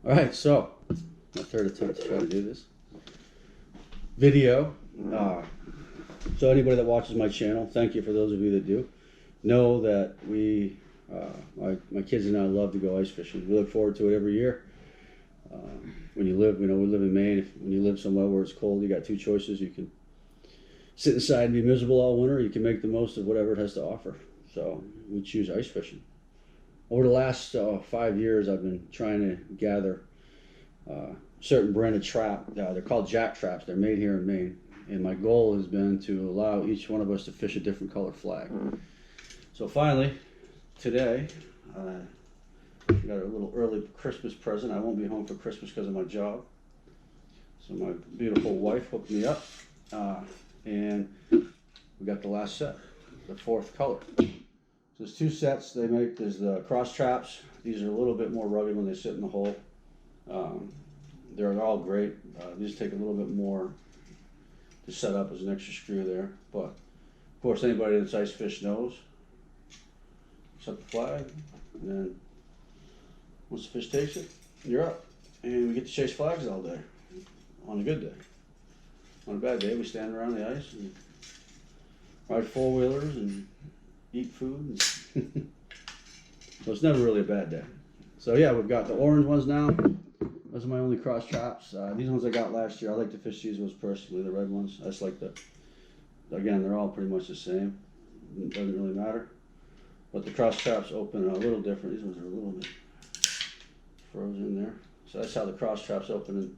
All right, so my third attempt to try to do this video. So anybody that watches my channel, thank you for those of you that do. Know that my kids and I love to go ice fishing. We look forward to it every year. When you live, we live in Maine. When you live somewhere where it's cold, you got two choices. You can sit inside and be miserable all winter. You can make the most of whatever it has to offer. So we choose ice fishing. Over the last 5 years, I've been trying to gather certain brand of trap. They're called jack traps. They're made here in Maine. And my goal has been to allow each one of us to fish a different color flag. So finally, today, I got a little early Christmas present. I won't be home for Christmas because of my job. So my beautiful wife hooked me up. And we got the last set, the fourth color. So there's two sets they make. There's the cross traps. These are a little bit more rugged when they sit in the hole. They're all great. These take a little bit more to set up as an extra screw there. But of course, anybody that's ice fish knows. Set the flag, and then once the fish takes it, you're up. And we get to chase flags all day on a good day. On a bad day, we stand around the ice and ride four-wheelers and eat food. So it's never really a bad day. So yeah, we've got the orange ones now. Those are my only cross traps. These ones I got last year. I like to fish these ones personally, the red ones. I just like again, they're all pretty much the same. It doesn't really matter. But the cross traps open a little different. These ones are a little bit frozen there. So that's how the cross traps open. And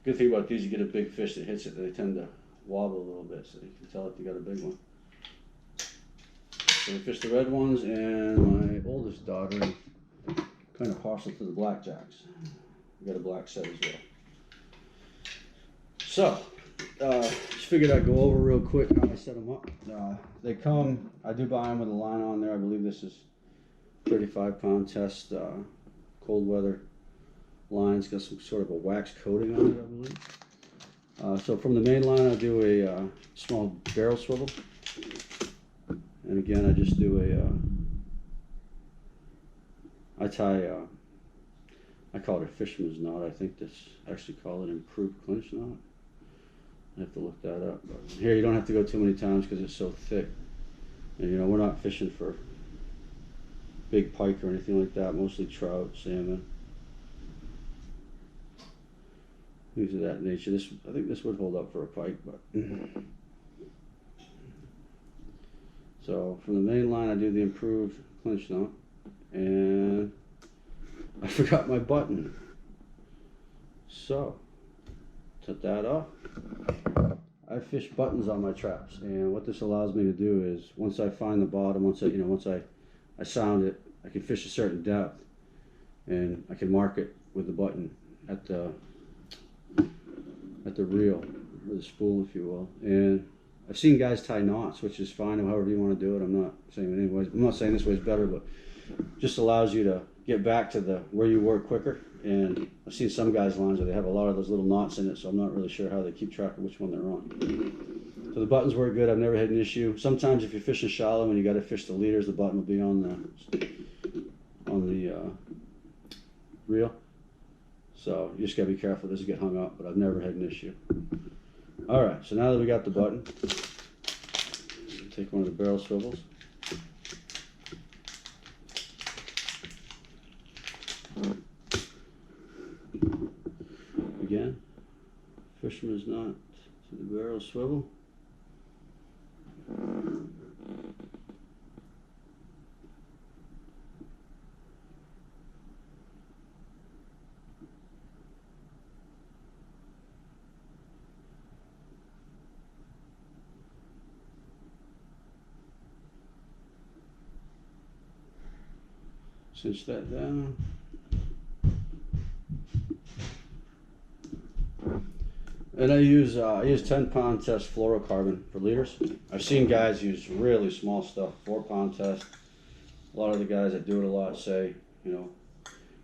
good thing about these, you get a big fish that hits it, they tend to wobble a little bit, so you can tell if you got a big one. So we fish the red ones, and my oldest daughter kind of partial to the blackjacks. We got a black set as well. So, just figured I'd go over real quick how I set them up. They come, I do buy them with a line on there. I believe this is 35-pound test cold weather line. It's got some sort of a wax coating on it, I believe. So from the main line, I do a small barrel swivel. And again, I just do I tie, I call it a fisherman's knot. I think that's actually called an improved clinch knot. I have to look that up. But here, you don't have to go too many times because it's so thick. And we're not fishing for big pike or anything like that. Mostly trout, salmon, things of that nature. I think this would hold up for a pike, but so from the main line, I do the improved clinch knot, and I forgot my button. So took that off. I fish buttons on my traps, and what this allows me to do is once I find the bottom, once I sound it, I can fish a certain depth, and I can mark it with the button at the reel or the spool, if you will. And I've seen guys tie knots, which is fine, or however you want to do it. I'm not saying this way is better, but just allows you to get back to where you were quicker. And I've seen some guys' lines where they have a lot of those little knots in it, so I'm not really sure how they keep track of which one they're on. So the buttons work good. I've never had an issue. Sometimes if you're fishing shallow and you got to fish the leaders, the button will be on the reel. So you just got to be careful. It doesn't get hung up, but I've never had an issue. All right, so now that we got the button, take one of the barrel swivels. Again, fisherman's knot to the barrel swivel. Cinch that down. And I use 10-pound test fluorocarbon for leaders. I've seen guys use really small stuff, 4-pound test. A lot of the guys that do it a lot say,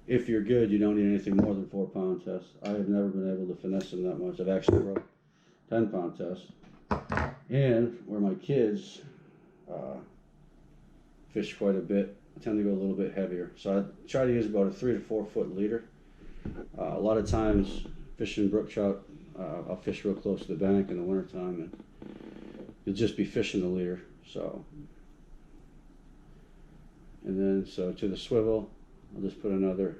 if you're good, you don't need anything more than 4-pound test. I have never been able to finesse them that much. I've actually broke 10-pound test. And where my kids fish quite a bit, I tend to go a little bit heavier. So I try to use about a 3 to 4 foot leader. A lot of times fishing brook trout, I'll fish real close to the bank in the wintertime, and you'll just be fishing the leader. So, and then so to the swivel, I'll just put another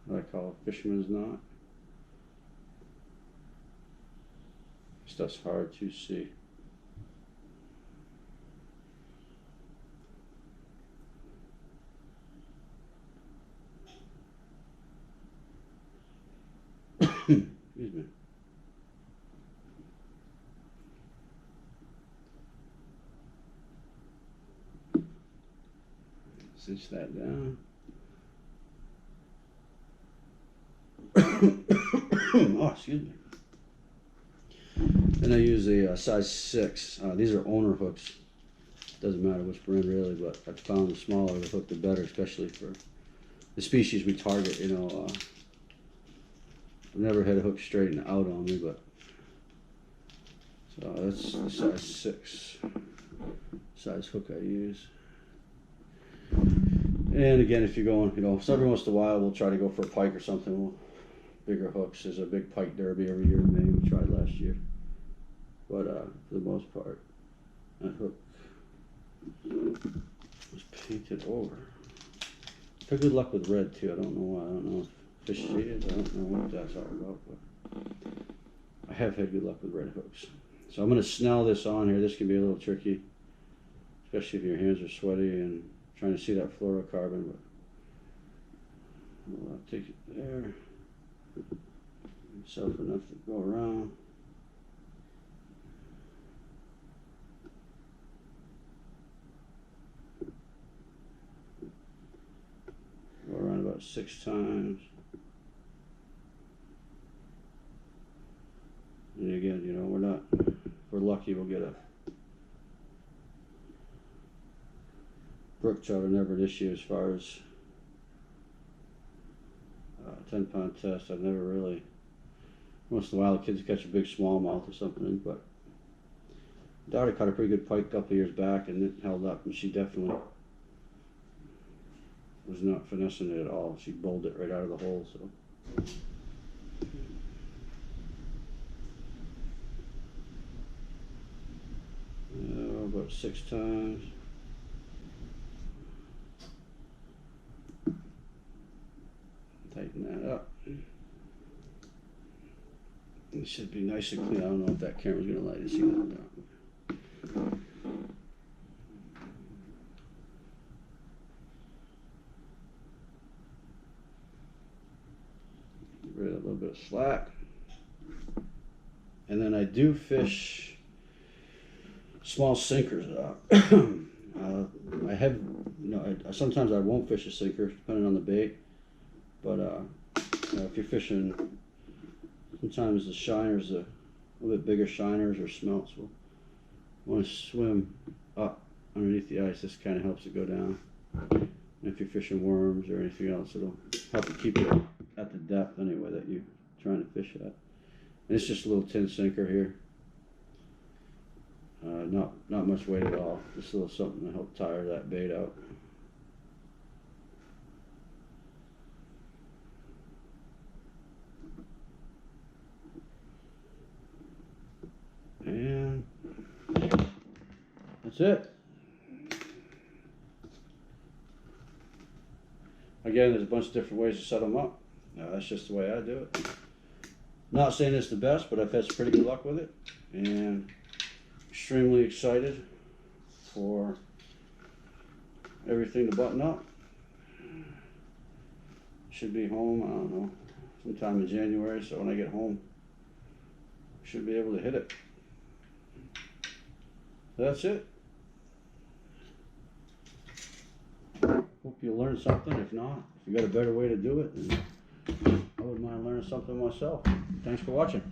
what I call a fisherman's knot. Stuff's hard to see. Excuse me. Cinch that down. Oh, excuse me. And I use a size 6. These are owner hooks. Doesn't matter which brand really, but I've found the smaller the hook the better, especially for the species we target. You know, I've never had a hook straighten out on me, but so that's the size 6 size hook I use. And again, if you're going, you know, so every once in a while we'll try to go for a pike or something. Bigger hooks. There's a big pike derby every year in Maine. We tried last year, but for the most part, that hook was painted over. I've had good luck with red too. I don't know why. I don't know if fish see it. I don't know what that's all about, but I have had good luck with red hooks. So I'm going to snell this on here. This can be a little tricky, especially if your hands are sweaty and trying to see that fluorocarbon. But I'll take it there. Yourself enough to go around. Go around about 6 times. And again, you know, if we're lucky, we'll get a brook trout. Are never an issue as far as 10-pound test. I've never really, once in a while the kids catch a big smallmouth or something, but daughter caught a pretty good pike a couple years back and it held up, and she definitely was not finessing it at all. She bowled it right out of the hole. So about 6 times. Tighten that up. It should be nice and clean. I don't know if that camera's going to let you see that or not. Get rid of a little bit of slack. And then I do fish small sinkers. I have, you know, sometimes I won't fish a sinker depending on the bait. But if you're fishing, sometimes the shiners, a little bit bigger shiners or smelts, will want to swim up underneath the ice. This kind of helps it go down. And if you're fishing worms or anything else, it'll help you keep it at the depth anyway that you're trying to fish at. And it's just a little tin sinker here. Not much weight at all. Just a little something to help tire that bait out. And that's it. Again, there's a bunch of different ways to set them up. That's just the way I do it. Not saying it's the best, but I've had some pretty good luck with it, and extremely excited for everything to button up. Should be home, I don't know, sometime in January, so when I get home, I should be able to hit it. That's it. Hope you learned something. If not, if you got a better way to do it, then I wouldn't mind learning something myself. Thanks for watching.